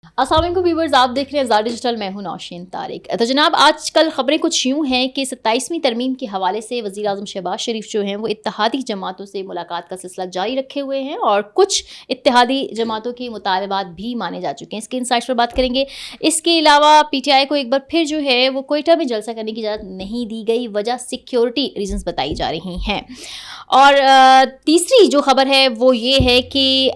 السلام علیکم ویورز، آپ دیکھ رہے ہیں زار ڈیجیٹل، میں ہوں نوشین طارق۔ تو جناب آج کل خبریں کچھ یوں ہیں کہ 27ویں ترمیم کے حوالے سے وزیر اعظم شہباز شریف جو ہیں وہ اتحادی جماعتوں سے ملاقات کا سلسلہ جاری رکھے ہوئے ہیں اور کچھ اتحادی جماعتوں کے مطالبات بھی مانے جا چکے ہیں۔ اس کے انسائٹس پر بات کریں گے۔ اس کے علاوہ پی ٹی آئی کو ایک بار پھر جو ہے وہ کوئٹہ میں جلسہ کرنے کی اجازت نہیں دی گئی، وجہ سیکیورٹی ریزنز بتائی جا رہی ہیں۔ اور تیسری جو خبر ہے وہ یہ ہے کہ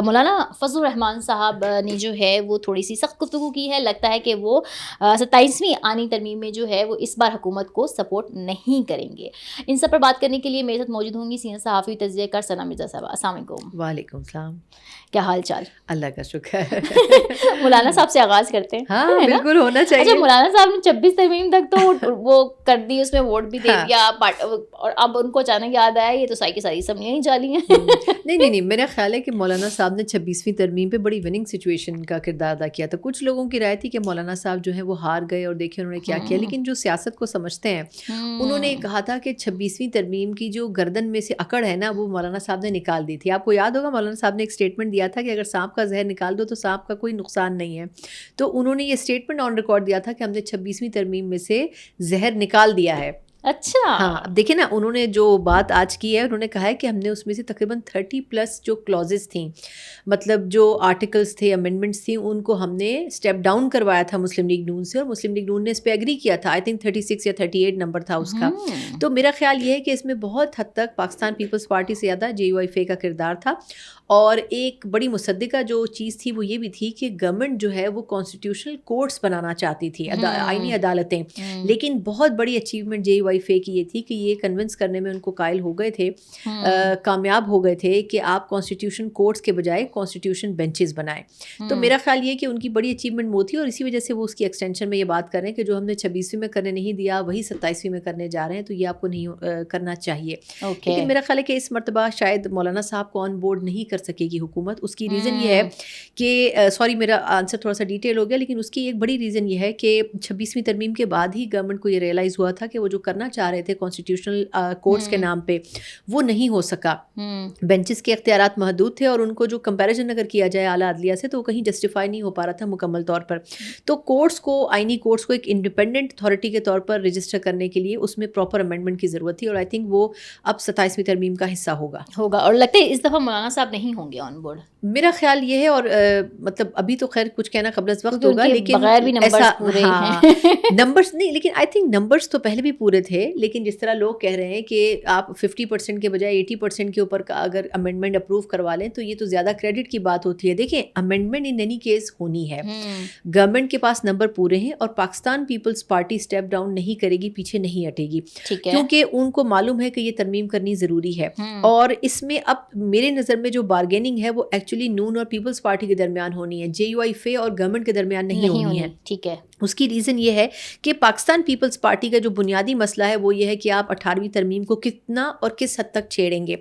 مولانا فضل الرحمان صاحب نے جو ہے وہ تھوڑی سی سخت گفتگو کی ہے۔ لگتا ہے کہ وہ 27ویں آئینی ترمیم میں جو ہے وہ اس بار حکومت کو سپورٹ نہیں کریں گے۔ ان سب پر بات کرنے کے لیے میرے ساتھ موجود ہوں گی سینئر صحافی تجزیہ کار ثنا مرزا صاحبہ۔ السلام علیکم۔ وعلیکم السلام۔ کیا حال چال؟ اللہ کا شکر۔ مولانا صاحب سے آغاز کرتے ہیں۔ ہاں بالکل ہونا چاہیے۔ اچھا، مولانا صاحب نے 26 ترمیم تک تو وہ کر دی، اس میں ووٹ بھی دے دیا، اور اب ان کو اچانک یاد آیا یہ تو ساری کی ساری اسمبلیاں ہی جعلی ہیں۔ نہیں، میرا خیال ہے کہ مولانا صاحب نے 26ویں ترمیم پہ بڑی وننگ سچویشن کا کردار ادا کیا تھا۔ کچھ لوگوں کی رائے تھی کہ مولانا صاحب جو ہیں وہ ہار گئے اور دیکھیں انہوں نے کیا کیا، لیکن جو سیاست کو سمجھتے ہیں انہوں نے کہا تھا کہ 26ویں ترمیم کی جو گردن میں سے اکڑ ہے نا وہ مولانا صاحب نے نکال دی تھی۔ آپ کو یاد ہوگا مولانا صاحب نے ایک اسٹیٹمنٹ دیا تھا کہ اگر سانپ کا زہر نکال دو تو سانپ کا کوئی نقصان نہیں ہے، تو انہوں نے یہ اسٹیٹمنٹ آن ریکارڈ دیا تھا کہ ہم نے 26ویں ترمیم میں سے زہر نکال دیا ہے۔ اچھا ہاں، اب دیکھیں نا انہوں نے جو بات آج کی ہے، انہوں نے کہا ہے کہ ہم نے اس میں سے تقریباً 30+ جو کلوزز تھیں، مطلب جو آرٹیکلس تھے، امینڈمنٹس تھیں، ان کو ہم نے اسٹیپ ڈاؤن کروایا تھا مسلم لیگ نون سے، اور مسلم لیگ نون نے اس پہ ایگری کیا تھا۔ آئی تھنک 36 یا 38 نمبر تھا اس کا۔ تو میرا خیال یہ ہے کہ اس میں بہت حد تک پاکستان پیپلز پارٹی سے زیادہ JUIF کا کردار تھا، اور ایک بڑی مصدقہ جو چیز تھی وہ یہ بھی تھی کہ گورنمنٹ جو ہے وہ کانسٹیٹیوشنل کورٹس بنانا چاہتی تھی، آئینی عدالتیں، لیکن بہت بڑی اچیومنٹ JUIF کی یہ تھی کہ یہ کنونس کرنے میں ان کو قائل ہو گئے تھے، کامیاب ہو گئے تھے کہ آپ کانسٹیٹیوشن کورٹس کے بجائے کانسٹیٹیوشن بینچز بنائیں۔ تو میرا خیال یہ کہ ان کی بڑی اچیومنٹ وہ تھی، اور اسی وجہ سے وہ اس کی ایکسٹینشن میں یہ بات کر رہے ہیں کہ جو ہم نے 26ویں میں کرنے نہیں دیا وہی 27ویں میں کرنے جا رہے ہیں، تو یہ آپ کو نہیں کرنا چاہیے۔ لیکن میرا خیال ہے کہ اس مرتبہ شاید مولانا صاحب کو آن بورڈ نہیں کر سکے گی حکومت۔ اس کی ریزن یہ ہے کہ سوری میرا آنسر تھوڑا سا ڈیٹیل ہو گیا، لیکن اس کی ایک بڑی ریزن یہ ہے کہ 26ویں ترمیم کے بعد ہی گورنمنٹ کو یہ ریئلائز ہوا تھا کہ وہ جو کرنا چاہ رہے تھے کانسٹیٹیوشنل کورٹس کے نام پہ وہ نہیں ہو سکا۔ بینچز کے اختیارات محدود تھے، اور ان کو جو کمپیریزن اگر کیا جائے اعلیٰ عدلیہ سے تو وہ کہیں جسٹیفائی نہیں ہو پا رہا تھا مکمل طور پر۔ تو کورٹس کو، آئینی کورٹس کو ایک انڈیپینڈنٹ اتھارٹی کے طور پر رجسٹر کرنے کے لیے اس میں پراپر امینڈمنٹ کی ضرورت تھی، اور آئی تھنک وہ اب 27ویں ترمیم کا حصہ ہوگا۔ اور لگتا ہے اس دفعہ مولانا صاحب نہیں ہوں گے آن بورڈ۔ میرا خیال یہ ہے، اور مطلب ابھی تو خیر کچھ کہنا قبل از وقت ہوگا، لیکن بغیر بھی نمبرز پورے ہیں۔ نمبرز نہیں، لیکن آئی تھنک نمبرز تو پہلے بھی پورے تھے، لیکن جس طرح لوگ کہہ رہے ہیں کہ آپ 50% کے بجائے 80% کے اوپر کا اگر امینڈمنٹ اپروو کروا لیں تو یہ تو زیادہ کریڈٹ کی بات ہوتی ہے۔ دیکھیں امینڈمنٹ ان اینی کیس ہونی ہے، گورنمنٹ کے پاس نمبر پورے ہیں، اور پاکستان پیپلز پارٹی اسٹیپ ڈاؤن نہیں کرے گی، پیچھے نہیں ہٹے گی، کیونکہ ان کو معلوم ہے کہ یہ ترمیم کرنی ضروری ہے۔ اور اس میں اب میرے نظر میں جو بارگیننگ ہے وہ ایکچولی نون اور پیپلز پارٹی کے درمیان ہونی ہے، JUIF اور گورنمنٹ کے درمیان نہیں ہونی ہے۔ ٹھیک ہے، اس کی ریزن یہ ہے کہ پاکستان پیپلز پارٹی کا جو بنیادی مسئلہ ہے وہ یہ ہے کہ آپ 18ویں ترمیم کو کتنا اور کس حد تک چھیڑیں گے۔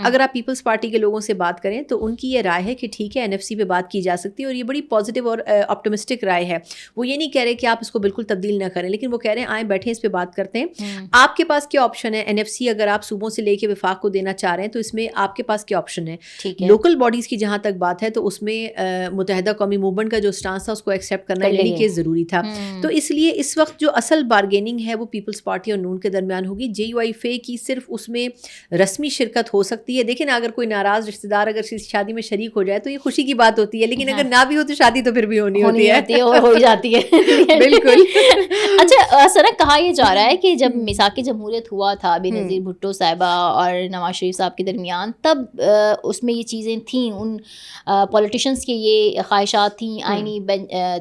اگر آپ پیپلز پارٹی کے لوگوں سے بات کریں تو ان کی یہ رائے ہے کہ ٹھیک ہے NFC پہ بات کی جا سکتی ہے، اور یہ بڑی پازیٹیو اور آپٹمسٹک رائے ہے۔ وہ یہ نہیں کہہ رہے کہ آپ اس کو بالکل تبدیل نہ کریں، لیکن وہ کہہ رہے ہیں آئیں بیٹھیں اس پہ بات کرتے ہیں۔ آپ کے پاس کیا آپشن ہے؟ NFC اگر آپ صوبوں سے لے کے وفاق کو دینا چاہ رہے ہیں تو اس میں آپ کے پاس کیا آپشن ہے؟ لوکل باڈیز کی جہاں تک بات ہے تو اس میں متحدہ قومی موومنٹ کا جو اسٹانس تھا اس کو ایکسیپٹ کرنا یعنی کہ ضروری تھا۔ تو اس لیے اس وقت جو اصل بارگیننگ ہے وہ پیپلز پارٹی اور نون کے درمیان ہوگی۔ JUIF کی صرف اس میں رسمی شرکت ہو سکتی ہے۔ دیکھیں نا، اگر کوئی ناراض رشتہ دار اگر شادی میں شریک ہو جائے تو یہ خوشی کی بات ہوتی ہے، لیکن اگر نہ بھی ہو تو شادی تو پھر بھی ہونی ہوتی ہے اور ہو جاتی ہے۔ بالکل۔ اچھا سرک، کہا یہ جا رہا ہے کہ جب میثاق جمہوریت ہوا تھا بینظیر بھٹو صاحبہ اور نواز شریف صاحب کے درمیان، تب اس میں یہ چیزیں تھیں، ان پولیٹیشنس کے یہ خواہشات تھیں، آئینی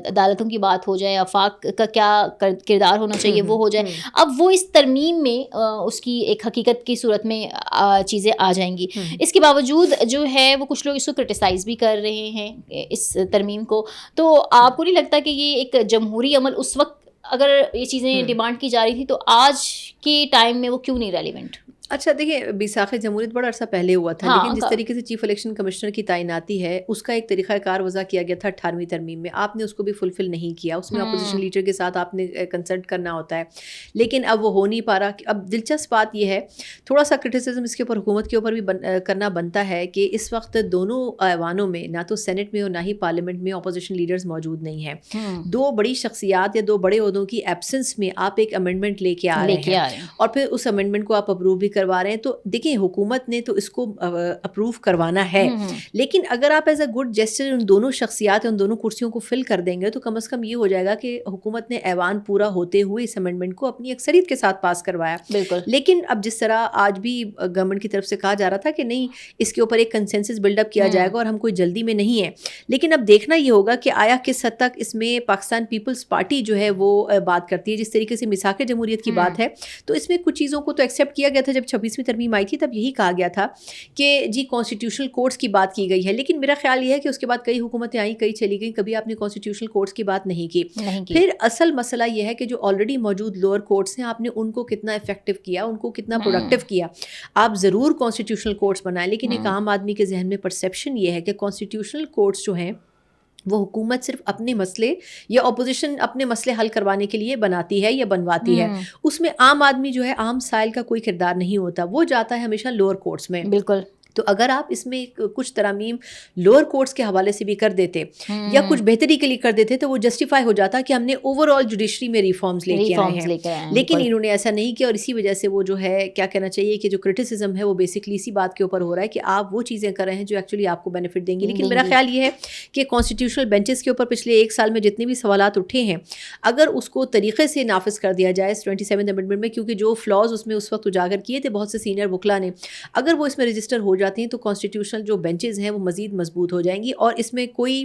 عدالتوں کی بات ہو جائے، آفاق کا کیا کردار ہونا چاہیے وہ ہو جائے۔ اب وہ اس ترمیم میں اس کی ایک حقیقت کی صورت میں چیزیں آ جائیں گی۔ اس کے باوجود جو ہے وہ کچھ لوگ اس کو کرٹیسائز بھی کر رہے ہیں اس ترمیم کو۔ تو آپ کو نہیں لگتا کہ یہ ایک جمہوری عمل اس وقت اگر یہ چیزیں ڈیمانڈ کی جا رہی تھی تو آج کے ٹائم میں وہ کیوں نہیں ریلیونٹ؟ اچھا دیکھیں، بیساخ جمہوریت بڑا عرصہ پہلے ہوا تھا، لیکن جس طریقے سے چیف الیکشن کمشنر کی تعیناتی ہے اس کا ایک طریقہ کار وضع کیا گیا تھا 18ویں ترمیم میں، آپ نے اس کو بھی فلفل نہیں کیا، اس میں اپوزیشن لیڈر کے ساتھ آپ نے کنسلٹ کرنا ہوتا ہے، لیکن اب وہ ہو نہیں پا رہا۔ اب دلچسپ بات یہ ہے، تھوڑا سا کرٹیسزم اس کے اوپر حکومت کے اوپر بھی کرنا بنتا ہے کہ اس وقت دونوں ایوانوں میں، نہ تو سینٹ میں اور نہ ہی پارلیمنٹ میں اپوزیشن لیڈرز موجود نہیں ہیں۔ دو بڑی شخصیات یا دو بڑے عہدوں کی ایبسنس میں آپ ایک امینڈمنٹ لے کے آ رہے ہیں اور پھر اس امینڈمنٹ کو آپ اپروو بھی کروا رہے ہیں، تو دیکھیں حکومت نے تو اس کو اپروو کروانا ہے، لیکن اگر آپ ایز اے گڈ جیسچر ان دونوں شخصیات ان دونوں کرسیوں کو فل کر دیں گے تو کم از کم یہ ہو جائے گا کہ حکومت نے ایوان پورا ہوتے ہوئے اس امینڈمنٹ کو اپنی اکثریت کے ساتھ پاس کروایا۔ بالکل، لیکن اب جس طرح آج بھی گورنمنٹ کی طرف سے کہا جا رہا تھا کہ نہیں، اس کے اوپر ایک کنسنسس بلڈ اپ کیا جائے گا اور ہم کوئی جلدی میں نہیں ہے، لیکن اب دیکھنا یہ ہوگا کہ آیا کس حد تک اس میں پاکستان پیپلز پارٹی جو ہے وہ بات کرتی ہے۔ جس طریقے سے میثاق جمہوریت کی بات ہے تو اس میں کچھ چیزوں کو تو ایکسیپٹ کیا گیا تھا، جب 26ویں ترمیم آئی تھی تب یہی کہا گیا تھا کہ جی کانسٹیٹیوشنل کورٹس کی بات کی گئی ہے، لیکن میرا خیال یہ ہے کہ اس کے بعد کئی حکومتیں آئیں، کئی چلی گئیں، کبھی آپ نے کانسٹیٹیوشنل کورٹس کی بات نہیں کی۔ پھر اصل مسئلہ یہ ہے کہ جو آلریڈی موجود لوور کورٹس ہیں، آپ نے ان کو کتنا افیکٹو کیا، ان کو کتنا پروڈکٹیو کیا۔ آپ ضرور کانسٹیٹیوشنل کورٹس بنائیں، لیکن ایک عام آدمی کے ذہن میں پرسیپشن یہ ہے کہ کانسٹیٹیوشنل کورٹس جو ہیں وہ حکومت صرف اپنے مسئلے یا اپوزیشن اپنے مسئلے حل کروانے کے لیے بناتی ہے یا بنواتی ہے، اس میں عام آدمی جو ہے، عام سائل کا کوئی کردار نہیں ہوتا، وہ جاتا ہے ہمیشہ لوور کورٹس میں۔ بالکل، تو اگر آپ اس میں کچھ ترامیم لوور کورٹس کے حوالے سے بھی کر دیتے یا کچھ بہتری کے لیے کر دیتے تو وہ جسٹیفائی ہو جاتا کہ ہم نے اوور آل جوڈیشری میں ریفارمز لے کے آئے ہیں، لیکن انہوں نے ایسا نہیں کیا، اور اسی وجہ سے وہ جو ہے کیا کہنا چاہیے کہ جو کرٹیسزم ہے وہ بیسکلی اسی بات کے اوپر ہو رہا ہے کہ آپ وہ چیزیں کر رہے ہیں جو ایکچولی آپ کو بینیفٹ دیں گی۔ لیکن میرا خیال یہ ہے کہ کانسٹیٹیوشنل بینچز کے اوپر پچھلے ایک سال میں جتنے بھی سوالات اٹھے ہیں، اگر اس کو طریقے سے نافذ کر دیا جائے 27 امینڈمنٹ میں، کیونکہ جو فلاز اس میں اس وقت اجاگر کیے تھے بہت سے سینئر وکلاء نے، اگر وہ اس میں رجسٹر ہو جاتے ہیں تو کانسٹیٹیوشنل جو بینچز ہیں وہ مزید مضبوط ہو جائیں گی، اور اس میں کوئی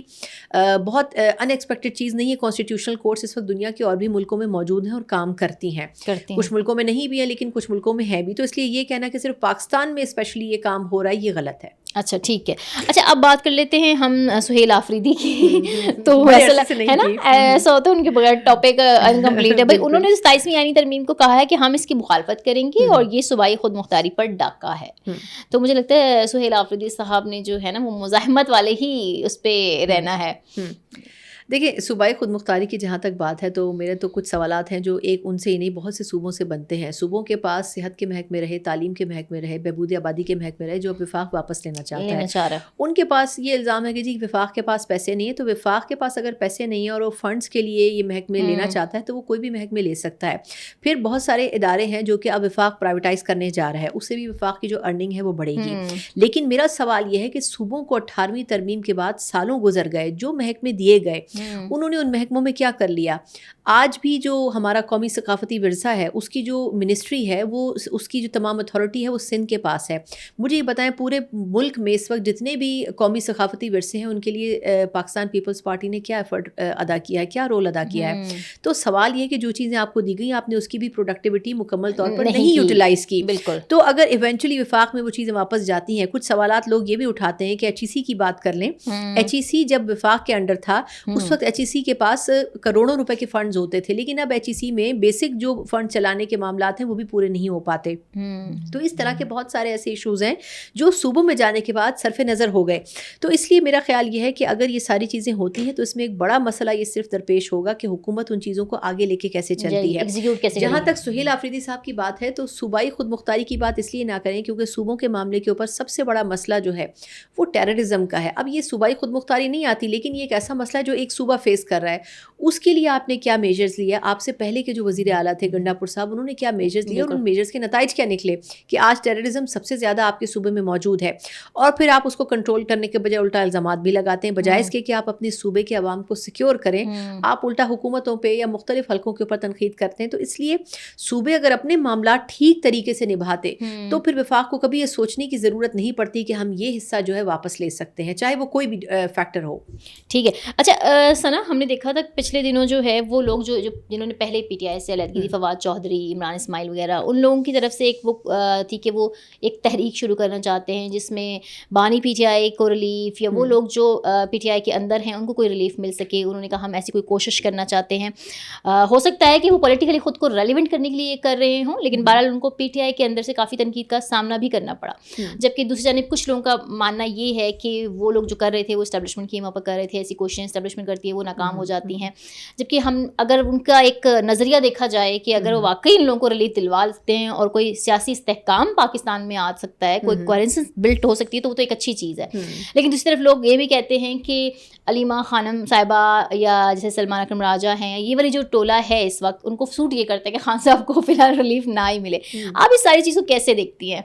بہت ان ایکسپیکٹڈ چیز نہیں ہے۔ کانسٹیٹیوشنل کورٹس اس وقت دنیا کے اور بھی ملکوں میں موجود ہیں اور کام کرتی ہیں، کچھ ملکوں میں نہیں بھی ہیں لیکن کچھ ملکوں میں ہیں بھی، تو اس لیے یہ کہنا کہ صرف پاکستان میں اسپیشلی یہ کام ہو رہا ہے یہ غلط ہے۔ اچھا ٹھیک ہے، اچھا اب بات کر لیتے ہیں ہم سہیل آفریدی کی، تو ہے نا ایسا ہوتا ہے ان کے بغیر ٹاپک انکمپلیٹ ہے۔ بھائی انہوں نے 27ویں آئینی ترمیم کو کہا ہے کہ ہم اس کی مخالفت کریں گے اور یہ صوبائی خود مختاری پر ڈاکہ ہے، تو مجھے لگتا ہے سہیل آفریدی صاحب نے جو ہے نا وہ مزاحمت والے ہی اس پہ رہنا ہے۔ دیکھیں صوبائی خود مختاری کی جہاں تک بات ہے تو میرے تو کچھ سوالات ہیں جو ایک ان سے ہی نہیں بہت سے صوبوں سے بنتے ہیں۔ صوبوں کے پاس صحت کے محکمے رہے، تعلیم کے محکمے رہے، بہبود آبادی کے محکمے رہے، جو وفاق واپس لینا چاہتا ہے، ان کے پاس یہ الزام ہے کہ جی وفاق کے پاس پیسے نہیں ہے، تو وفاق کے پاس اگر پیسے نہیں ہیں اور وہ فنڈز کے لیے یہ محکمے لینا چاہتا ہے تو وہ کوئی بھی محکمے لے سکتا ہے۔ پھر بہت سارے ادارے ہیں جو کہ اب وفاق پرائیویٹائز کرنے جا رہا ہے، اس سے بھی وفاق کی جو ارننگ ہے وہ بڑھے گی۔ لیکن میرا سوال یہ ہے کہ صوبوں کو 18ویں ترمیم کے بعد سالوں گزر گئے، جو محکمے دیے گئے انہوں نے ان محکموں میں کیا کر لیا؟ آج بھی جو ہمارا قومی ثقافتی ورثہ ہے اس کی جو منسٹری ہے، وہ اس کی جو تمام اتھارٹی ہے وہ سندھ کے پاس ہے۔ مجھے یہ بتائیں پورے ملک میں اس وقت جتنے بھی قومی ثقافتی ورثے ہیں ان کے لیے پاکستان پیپلز پارٹی نے کیا ایفرٹ ادا کیا ہے، کیا رول ادا کیا ہے؟ تو سوال یہ کہ جو چیزیں آپ کو دی گئی آپ نے اس کی بھی پروڈکٹیوٹی مکمل طور پر نہیں یوٹیلائز کی۔ بالکل، تو اگر ایونچولی وفاق میں وہ چیزیں واپس جاتی ہیں، کچھ سوالات لوگ یہ بھی اٹھاتے ہیں کہ ایچ ای سی کی بات کر لیں۔ ایچ ای سی جب وفاق کے انڈر تھا اس وقت ایچ ای سی کے پاس کروڑوں روپے کے فنڈز ہوتے تھے، لیکن اب ایچ ای سی میں بیسک جو فنڈ چلانے کے معاملات ہیں وہ بھی پورے نہیں ہو پاتے۔ تو اس طرح کے بہت سارے ایسے ایشوز ہیں جو صوبوں میں جانے کے بعد صرف نظر ہو گئے۔ تو اس لیے میرا خیال یہ ہے کہ اگر یہ ساری چیزیں ہوتی ہیں تو اس میں ایک بڑا مسئلہ یہ صرف درپیش ہوگا کہ حکومت ان چیزوں کو آگے لے کے کیسے چلتی ہے۔ جہاں تک سہیل آفریدی صاحب کی بات ہے تو صوبائی خود مختاری کی بات اس لیے نہ کریں کیونکہ صوبوں کے معاملے کے اوپر سب سے بڑا مسئلہ جو ہے وہ ٹیررزم کا ہے۔ اب یہ صوبائی خود مختاری نہیں آتی، لیکن یہ ایک ایسا مسئلہ جو ایک صوبہ فیس کر رہا ہے، اس کے لیے آپ نے کیا میجرز لیے؟ آپ سے پہلے کے جو وزیر اعلیٰ تھے گنڈا پور صاحب، انہوں نے کیا میجرز لیے اور ان میجرز کے نتائج کیا نکلے کہ آج ٹیررزم سب سے زیادہ آپ کے صوبے میں موجود ہے، اور پھر آپ اس کو کنٹرول کرنے کے بجائے الٹا الزامات بھی لگاتے ہیں، بجائے اس کے کہ آپ اپنے صوبے کے عوام کو سیکیور کریں، آپ الٹا حکومتوں پہ یا مختلف حلقوں کے اوپر تنقید کرتے ہیں۔ تو اس لیے صوبے اگر اپنے معاملات ٹھیک طریقے سے نبھاتے تو پھر وفاق کو کبھی یہ سوچنے کی ضرورت نہیں پڑتی کہ ہم یہ حصہ جو ہے واپس لے سکتے ہیں، چاہے وہ کوئی بھی فیکٹر ہو۔ ٹھیک ہے، اچھا سنا ہم نے دیکھا تھا پچھلے دنوں جو ہے وہ لوگ جو جنہوں نے پہلے پی ٹی آئی سے علیحدگی تھی، فواد چودھری، عمران اسماعیل وغیرہ، ان لوگوں کی طرف سے ایک وہ تھی کہ وہ ایک تحریک شروع کرنا چاہتے ہیں جس میں بانی پی ٹی آئی کو ریلیف یا وہ لوگ جو پی ٹی آئی کے اندر ہیں ان کو کوئی ریلیف مل سکے. انہوں نے کہا ہم ایسی کوئی کوشش کرنا چاہتے ہیں. ہو سکتا ہے کہ وہ پولیٹیکلی خود کو ریلیونٹ کرنے کے لیے کر رہے ہوں، لیکن بہرحال ان کو پی ٹی آئی کے اندر سے کافی تنقید کا سامنا بھی کرنا پڑا. جبکہ دوسری جانب کچھ لوگوں کا ماننا یہ ہے کہ وہ لوگ جو کر رہے تھے وہ اسٹیبلشمنٹ کی وہاں پر کر رہے تھے، ایسی کوششیں اسٹیبلشمنٹ کرتی ہے وہ ناکام ہو جاتی ہیں. جبکہ ہم اگر ان کا ایک نظریہ دیکھا جائے کہ اگر وہ واقعی ان لوگوں کو ریلیف دلوا دیتے ہیں اور کوئی سیاسی استحکام پاکستان میں آ سکتا ہے، کوئی کوہرنس بلٹ ہو سکتی ہے، تو وہ تو ایک اچھی چیز ہے. لیکن دوسری طرف لوگ یہ بھی کہتے ہیں کہ علیمہ خانم صاحبہ یا جیسے سلمان اکرم راجہ ہیں، یہ والی جو ٹولہ ہے اس وقت ان کو سوٹ یہ کرتا ہے کہ خان صاحب کو فی الحال ریلیف نہ ہی ملے. آپ اس ساری چیز کو کیسے دیکھتی ہیں؟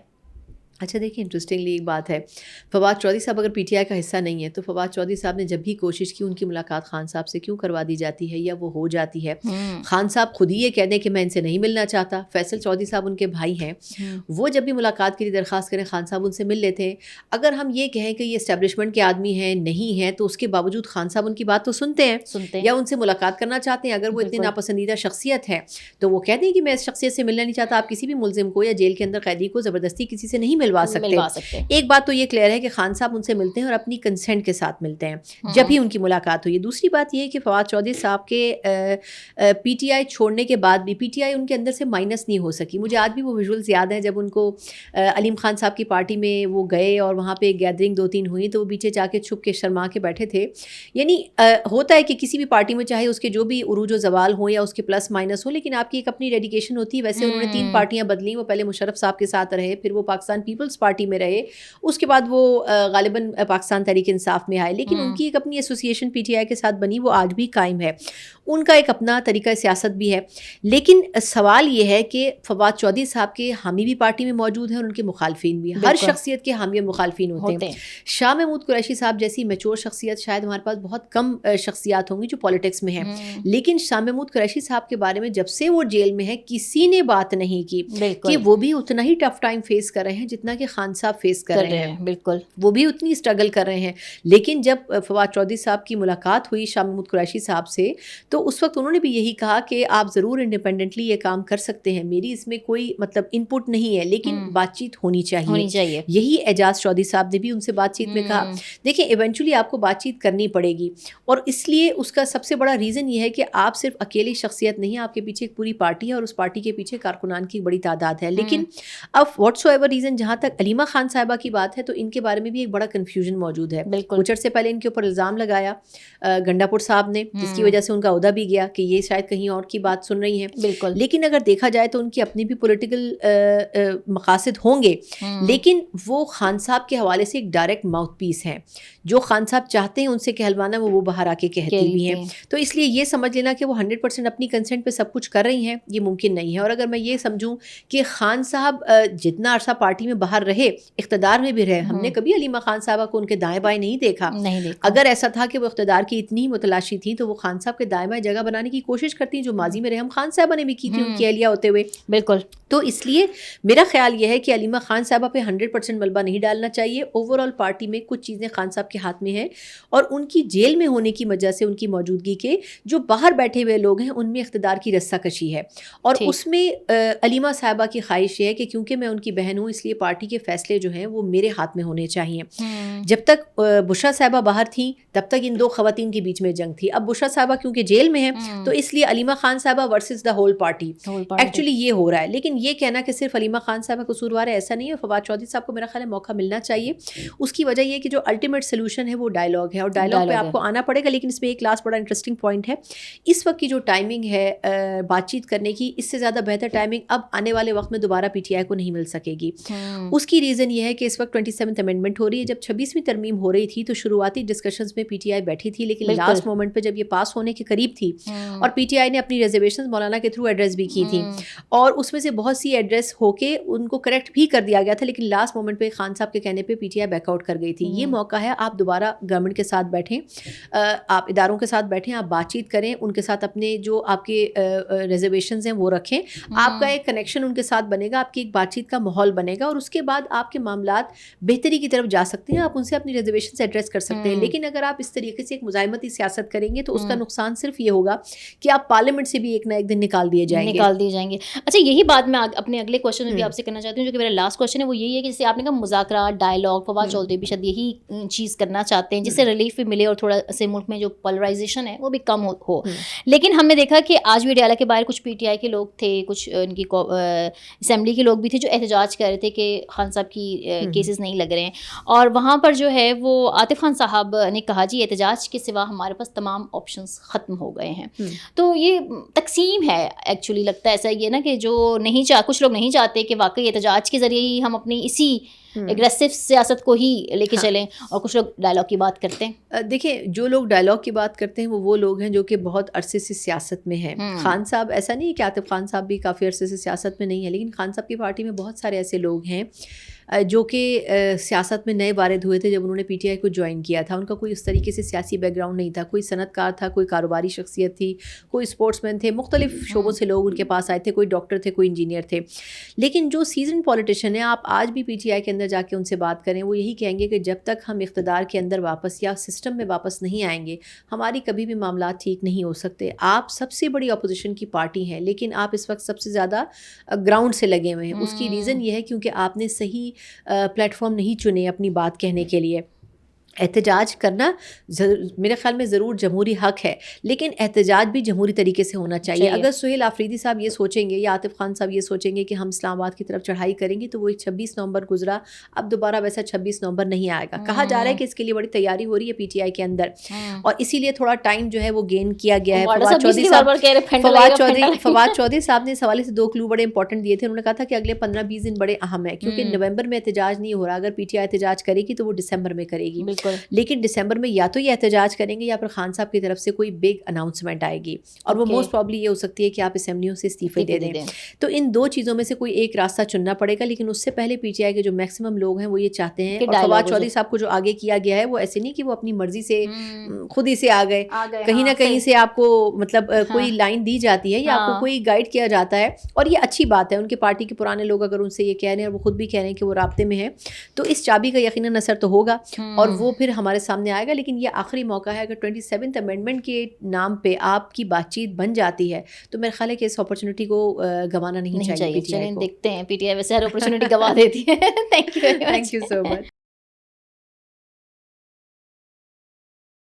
اچھا دیکھیں، انٹرسٹنگلی ایک بات ہے، فواد چودھری صاحب اگر پی ٹی آئی کا حصہ نہیں ہے تو فواد چودھری صاحب نے جب بھی کوشش کی ان کی ملاقات خان صاحب سے کیوں کروا دی جاتی ہے یا وہ ہو جاتی ہے؟ خان صاحب خود ہی یہ کہہ دیں کہ میں ان سے نہیں ملنا چاہتا. فیصل چودھری صاحب ان کے بھائی ہیں، وہ جب بھی ملاقات کے لیے درخواست کریں خان صاحب ان سے مل لیتے ہیں. اگر ہم یہ کہیں کہ یہ اسٹیبلشمنٹ کے آدمی ہیں نہیں ہیں، تو اس کے باوجود خان صاحب ان کی بات تو سنتے ہیں یا ان سے ملاقات کرنا چاہتے ہیں. اگر وہ اتنے ناپسندیدہ شخصیت ہے تو وہ کہہ دیں کہ میں اس شخصیت سے ملنا نہیں چاہتا. آپ کسی بھی ملزم کو یا جیل کے اندر قیدی کو زبردستی کسی سے نہیں ملوا سکتے. ایک بات تو یہ کلیئر ہے کہ خان صاحب ان سے ملتے ہیں اور اپنی کنسنٹ کے ساتھ ملتے ہیں جب ہی ان کی ملاقات ہوئی. دوسری بات یہ ہے کہ فواد چودھری صاحب کے پی ٹی آئی چھوڑنے کے بعد بھی پی ٹی آئی ان کے اندر سے مائنس نہیں ہو سکی. مجھے آج بھی وہ ویژولز یاد ہیں جب ان کو علیم خان صاحب کی پارٹی میں وہ گئے اور وہاں پہ گیدرنگ 2-3 ہوئی تو وہ پیچھے جا کے چھپ کے شرما کے بیٹھے تھے. یعنی ہوتا ہے کہ کسی بھی پارٹی میں چاہے اس کے جو بھی عروج و زوال ہوں یا اس کے پلس مائنس ہو، لیکن آپ کی ایک اپنی ڈیڈیکیشن ہوتی ہے. ویسے انہوں نے 3 پارٹیاں بدلیں، وہ پہلے مشرف صاحب کے ساتھ رہے، پھر وہ پاکستان پیپلز پارٹی میں رہے، اس کے بعد وہ غالباً پاکستان تحریک انصاف میں آئے. لیکن ان کی ایک اپنی ایسوسیشن پی ٹی آئی کے ساتھ بنی، وہ آج بھی قائم ہے. ان کا ایک اپنا طریقہ سیاست بھی ہے. لیکن سوال یہ ہے کہ فواد چودھری صاحب کے حامی بھی پارٹی میں موجود ہیں اور ان کے مخالفین بھی. ہر شخصیت کے حامی اور مخالفین ہوتے ہیں. شاہ محمود قریشی صاحب جیسی میچور شخصیت شاید ہمارے پاس بہت کم شخصیات ہوں گی جو پالیٹکس میں ہیں، لیکن شاہ محمود قریشی صاحب کے بارے میں جب سے وہ جیل میں ہے کسی نے بات نہیں کی کہ وہ بھی اتنا ہی ٹف ٹائم فیس کر رہے ہیں جتنا کہ خان صاحب فیس کر رہے ہیں. بالکل، وہ بھی اتنی اسٹرگل کر رہے ہیں. لیکن جب فواد چودھری صاحب کی ملاقات ہوئی شاہ محمود قریشی صاحب سے تو اس وقت انہوں نے بھی یہی کہا کہ آپ ضرور انڈیپینڈنٹلی یہ کام کر سکتے ہیں، میری اس میں کوئی مطلب ان پٹ نہیں ہے، لیکن بات چیت ہونی چاہیے. یہی اعجاز چودھری صاحب نے بھی ان سے بات چیت میں کہا. دیکھیں ایونچولی آپ کو بات چیت کرنی پڑے گی، اور اس لیے اس کا سب سے بڑا ریزن یہ ہے کہ آپ صرف اکیلی شخصیت نہیں، آپ کے پیچھے ایک پوری پارٹی ہے اور اس پارٹی کے پیچھے کارکنان کی بڑی تعداد ہے. لیکن اب واٹ سو ایور ریزن، جہاں تک علیمہ خان صاحبہ کی بات ہے تو ان کے بارے میں بھی ایک بڑا کنفیوژن موجود ہے. کچھ عرصے پہلے ان کے اوپر الزام لگایا گنڈا پور صاحب نے، جس کی وجہ سے ان کا عہدہ بھی گیا کہ یہ شاید کہیں اور کی بات سن رہی ہیں. بالکل. لیکن اگر دیکھا جائے تو ان کی اپنی بھی پولیٹیکل مقاصد ہوں گے، لیکن وہ خان صاحب کے حوالے سے ایک ڈائریکٹ ماؤتھ پیس ہیں. جو خان صاحب چاہتے ہیں ان سے کہلوانا وہ باہر آ کے کہتی بھی ہیں. تو اس لیے یہ سمجھ لینا کہ وہ 100% اپنی کنسنٹ پہ سب کچھ کر رہی ہیں یہ ممکن نہیں ہے. اور اگر میں یہ سمجھوں کہ خان صاحب جتنا عرصہ پارٹی میں باہر رہے، اقتدار میں بھی رہے، ہم نے کبھی علیمہ خان صاحبہ کو ان کے دائیں بائیں نہیں دیکھا. اگر ایسا تھا کہ وہ اقتدار کی اتنی متلاشی تھی تو وہ خان صاحب کے دائیں بائیں جگہ بنانے کی کوشش کرتی ہیں، جو ماضی میں رحم خان صاحبہ نے بھی کی تھی ان کی اہلیہ ہوتے ہوئے. بالکل. تو اس لیے میرا خیال یہ ہے کہ علیمہ خان صاحبہ پہ 100% ملبہ نہیں ڈالنا چاہیے. اوور آل پارٹی میں کچھ چیزیں خان صاحب کے ہاتھ میں ہیں، اور ان کی جیل میں ہونے کی وجہ سے ان کی موجودگی کے جو باہر بیٹھے ہوئے لوگ ہیں ان میں اقتدار کی رسہ کشی ہے. اور اس میں علیمہ صاحبہ کی خواہش یہ ہے کہ کیونکہ میں ان کی بہن ہوں اس لیے پارٹی کے فیصلے جو ہیں وہ میرے ہاتھ میں ہونے چاہیے. جب تک بشرا صاحبہ باہر تھیں تب تک ان 2 خواتین کے بیچ میں جنگ تھی. اب بشرا صاحبہ کیونکہ جیل میں ہیں تو اس لیے علیمہ خان صاحبہ versus the whole party actually یہ ہو رہا ہے. لیکن یہ کہنا کہ صرف علیمہ خان صاحبہ قصوروار ہے ایسا نہیں ہے. فواد چودھری صاحب کو میرا خیال ہے موقع ملنا چاہیے. اس کی وجہ یہ کہ جو الٹیمیٹ سولوشن ہے وہ ڈائلاگ ہے، اور ڈائلاگ پہ آپ کو آنا پڑے گا. لیکن اس میں ایک لاسٹ بڑا انٹرسٹنگ پوائنٹ ہے، اس وقت کی جو ٹائمنگ ہے بات چیت کرنے کی، اس سے زیادہ بہتر ٹائمنگ اب آنے والے وقت میں دوبارہ پی ٹی آئی کو نہیں مل سکے گی. اس کی ریزن یہ ہے کہ اس وقت 27th امینڈمنٹ ہو رہی ہے. جب 26ویں ترمیم ہو رہی تھی تو شروعاتی ڈسکشنز میں پی ٹی آئی بیٹھی تھی، لیکن لاسٹ مومنٹ پہ جب یہ پاس ہونے کے قریب تھی اور پی ٹی آئی نے اپنی ریزرویشنز مولانا کے تھرو ایڈریس بھی کی تھیں، اور اس میں سے بہت سی ایڈریس ہو کے ان کو کریکٹ بھی کر دیا گیا تھا، لیکن لاسٹ مومنٹ پہ خان صاحب کے کہنے پہ P T I back out کر گئی تھی. یہ موقع ہے آپ دوبارہ گورنمنٹ کے ساتھ بیٹھیں، آپ اداروں کے ساتھ بیٹھیں، آپ بات چیت کریں، ان کے ساتھ اپنے جو آپ کے ریزرویشنز ہیں وہ رکھیں. آپ کا ایک کنیکشن ان کے ساتھ بنے گا، آپ کی ایک بات چیت کا ماحول بنے گا، اور اس کے بعد آپ کے معاملات بہتری کی طرف جا سکتے ہیں, آپ ان سے اپنی ریزرویشن سے ایڈریس کر سکتے ہیں. لیکن اگر آپ اس طریقے سے ایک مزاحمتی سیاست کریں گے تو اس کا نقصان صرف یہ ہوگا کہ آپ پارلیمنٹ سے بھی ایک نہ ایک دن نکال دیے جائیں گے. اچھا, یہی بات میں اپنے اگلے کوشچن میں بھی آپ سے کرنا چاہتی ہوں, جو کہ میرا لاسٹ کوشچن ہے, وہ یہی ہے کہ جیسے آپ نے کہا مذاکرات, ڈائلاگ, فواد چودھری بھی شاید یہی چیز کرنا چاہتے ہیں جس سے ریلیف بھی ملے اور تھوڑا سے ملک میں جو پولرائزیشن ہے وہ بھی کم ہو. لیکن ہم نے دیکھا کہ آج بھی ڈیالہ کے باہر کچھ پی ٹی آئی کے لوگ تھے, کچھ ان کی اسمبلی کے لوگ بھی تھے جو احتجاج کر رہے تھے کہ خان صاحب کی کیسز نہیں لگ رہے ہیں, اور وہاں پر جو ہے وہ عاطف خان صاحب نے کہا جی احتجاج کے سوا ہمارے پاس تمام آپشنس ختم ہو گئے ہیں. تو یہ تقسیم ہے ایکچولی, لگتا ہے ایسا یہ نا کہ جو نہیں کچھ لوگ نہیں چاہتے کہ واقعی احتجاج کے ذریعے ہی ہم اپنی اسی اگریسو سیاست کو ہی لے کے چلیں, اور کچھ لوگ ڈائلاگ کی بات کرتے ہیں. دیکھیں, جو لوگ ڈائلاگ کی بات کرتے ہیں وہ لوگ ہیں جو کہ بہت عرصے سے سیاست میں ہیں. خان صاحب ایسا نہیں ہے کہ عاطف خان صاحب بھی کافی عرصے سے سیاست میں نہیں ہے, لیکن خان صاحب کی پارٹی میں بہت سارے ایسے لوگ ہیں جو کہ سیاست میں نئے وارد ہوئے تھے جب انہوں نے پی ٹی آئی کو جوائن کیا تھا. ان کا کوئی اس طریقے سے سیاسی بیک گراؤنڈ نہیں تھا, کوئی صنعت کار تھا, کوئی کاروباری شخصیت تھی, کوئی اسپورٹس مین تھے, مختلف شعبوں سے لوگ ان کے پاس آئے تھے, کوئی ڈاکٹر تھے, کوئی انجینئر تھے. لیکن جو سیزن پولیٹیشین ہیں, آپ آج بھی پی ٹی آئی کے اندر جا کے ان سے بات کریں, وہ یہی کہیں گے کہ جب تک ہم اقتدار کے اندر واپس یا سسٹم میں واپس نہیں آئیں گے ہماری کبھی بھی معاملات ٹھیک نہیں ہو سکتے. آپ سب سے بڑی اپوزیشن کی پارٹی ہیں, لیکن آپ اس وقت سب سے زیادہ گراؤنڈ سے لگے ہوئے ہیں. اس کی ریزن یہ ہے کیونکہ آپ نے صحیح پلیٹ فارم نہیں چنے اپنی بات کہنے کے لیے. احتجاج کرنا میرے خیال میں ضرور جمہوری حق ہے, لیکن احتجاج بھی جمہوری طریقے سے ہونا چاہیے. اگر سہیل آفریدی صاحب یہ سوچیں گے یا عاطف خان صاحب یہ سوچیں گے کہ ہم اسلام آباد کی طرف چڑھائی کریں گے تو وہ 26 نومبر گزرا, اب دوبارہ ویسا 26 نومبر نہیں آئے گا. کہا جا رہا ہے کہ اس کے لیے بڑی تیاری ہو رہی ہے پی ٹی آئی کے اندر, اور اسی لیے تھوڑا ٹائم جو ہے وہ گین کیا گیا ہے. فواد چودھری صاحب نے اس حوالے سے 2 کلو بڑے امپورٹنٹ دیے تھے. انہوں نے کہا تھا کہ اگلے 15-20 دن بڑے اہم ہیں, کیونکہ نومبر میں احتجاج نہیں ہو رہا. اگر پی ٹی آئی احتجاج کرے گی تو وہ دسمبر میں کرے گی, لیکن دسمبر میں یا تو یہ احتجاج کریں گے یا پھر خان صاحب کی طرف سے کوئی بگ اناؤنسمنٹ آئے گی, اور وہ موسٹ پرابلی یہ ہو سکتی ہے کہ آپ اسمبلیوں سے استعفے دے دیں. تو ان 2 چیزوں میں سے کوئی ایک راستہ چننا پڑے گا. لیکن اس سے پہلے پی ٹی آئی کے جو میکسیمم لوگ ہیں وہ یہ چاہتے ہیں, اور فواد چودھری صاحب کو جو آگے کیا گیا ہے وہ ایسے نہیں کہ وہ اپنی مرضی سے خود ہی سے آ گئے, کہیں نہ کہیں سے آپ کو مطلب کوئی لائن دی جاتی ہے یا آپ کو کوئی گائیڈ کیا جاتا ہے, اور یہ اچھی بات ہے. ان کے پارٹی کے پرانے لوگ اگر ان سے یہ کہہ رہے ہیں اور وہ خود بھی کہہ رہے ہیں کہ وہ رابطے میں ہیں, تو اس چابی کا یقیناً اثر تو ہوگا اور وہ پھر ہمارے سامنے آئے گا. لیکن یہ آخری موقع ہے, اگر 27th امینڈمنٹ کے نام پہ آپ کی بات چیت بن جاتی ہے تو میرا خیال ہے کہ اس اپرچونٹی کو گنوانا نہیں چاہیے. چلیں دیکھتے ہیں, پی ٹی آئی ویسے ہر اپرچونٹی گنوا دیتی ہے. Thank you so much.